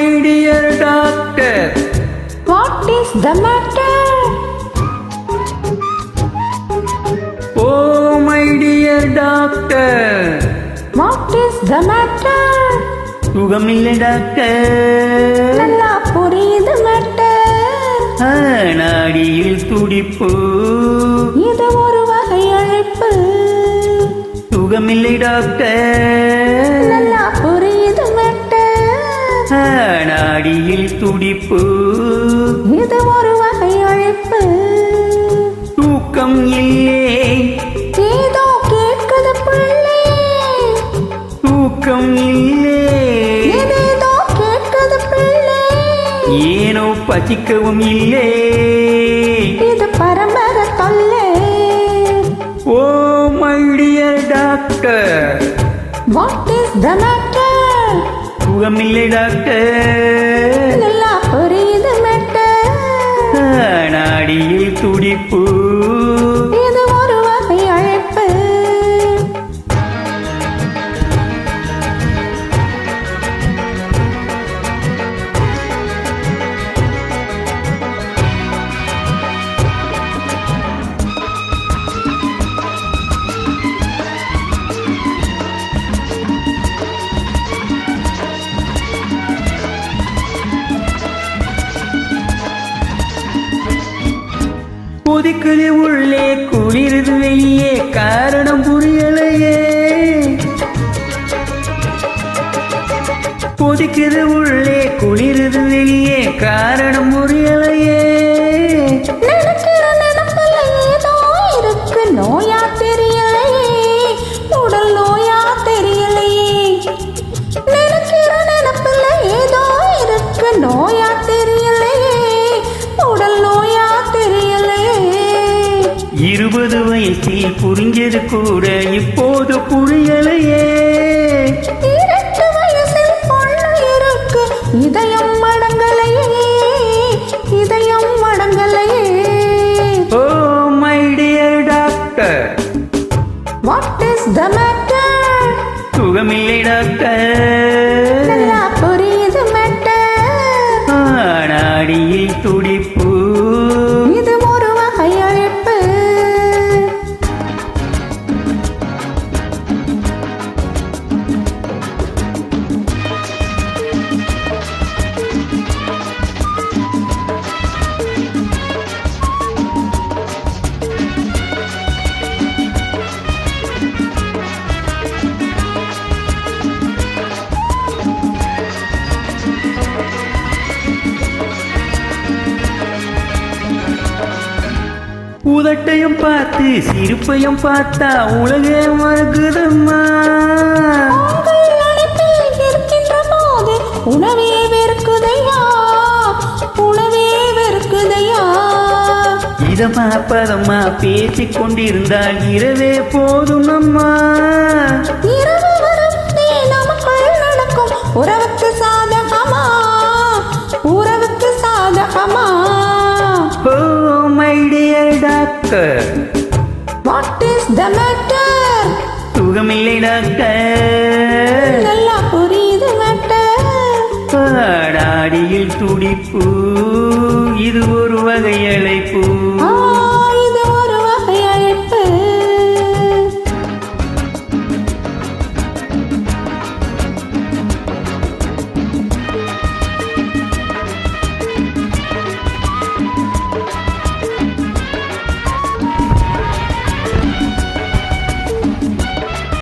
my dear doctor. What is the matter? Oh my dear doctor. What is the matter? சுகமில்லை doctor. நல்லா புரியுது matter. நாடியில் துடிப்பு. இது ஒரு வகை அழைப்பு. சுகமில்லை டாக்டர். நல்லா புரியுது மேட்டர். நாடியில் துடிப்பு. இது ஒரு வகை அழைப்பு. தூக்கம் இல்லே. ஏதோ கேட்குது பிள்ளை. தூக்கம் இல்லே. ஏதேதோ கேட்குது பிள்ளை. ஏனோ பசிக்கவும் இல்லே. இது பரம்பர தொல்லை. Oh my dear doctor. What is the matter? சுகமில்லை டாக்டர். நல்லா புரியுது மேட்டர். நாடியில் துடிப்பு. இது ஒரு வகை அழைப்பு. கொதிக்குது உள்ளே குளிருது வெளியே காரணம் புரியலையே. கொதிக்குது உள்ளே குளிருது வெளியே காரணம் புரியலையே. நினைக்கிற நினைப்புல ஏதோ இருக்கு. நோயா தெரியலையே. உடல் நோயா தெரியலையே. நினைக்கிற நினைப்புல ஏதோ இருக்கு. நோயா தெரியலையே. உடல் நோயா தெரியலையே. 20 வயசில் புரிஞ்சது கூட இப்போது புரியலையே. 2 வயசில் பொண்ணு இருக்கு. இதயம் மடங்கலையே. இதயம் மடங்கலையே. Oh my dear doctor. What is the matter? சுகமில்லை டாக்டர். நல்லா புரியுது மேட்டர். நாடியில் துடிப்பு. இது ஒரு வகை அழைப்பு. உதட்டையும் பார்த்து சிரிப்பையும் பார்த்தா உலகே மறக்குதம்மா. உங்கள் அழைப்பில் இருக்கின்ற போது உணவே வெறுக்குதையா. உணவே வெறுக்குதையா. இதமா பதமா பேசிக் கொண்டிருந்தால் இரவே போதும் அம்மா. இரவு வரத்தே நமக்குள் நடக்கும் உறவுக்கு சாதகமா. உறவுக்கு சாதகமா. Oh my dear doctor. What is the matter? சுகமில்லை டாக்டர். நல்லா புரியுது மேட்டர். நாடியில் துடிப்பு. இது ஒரு வகை அழைப்பு.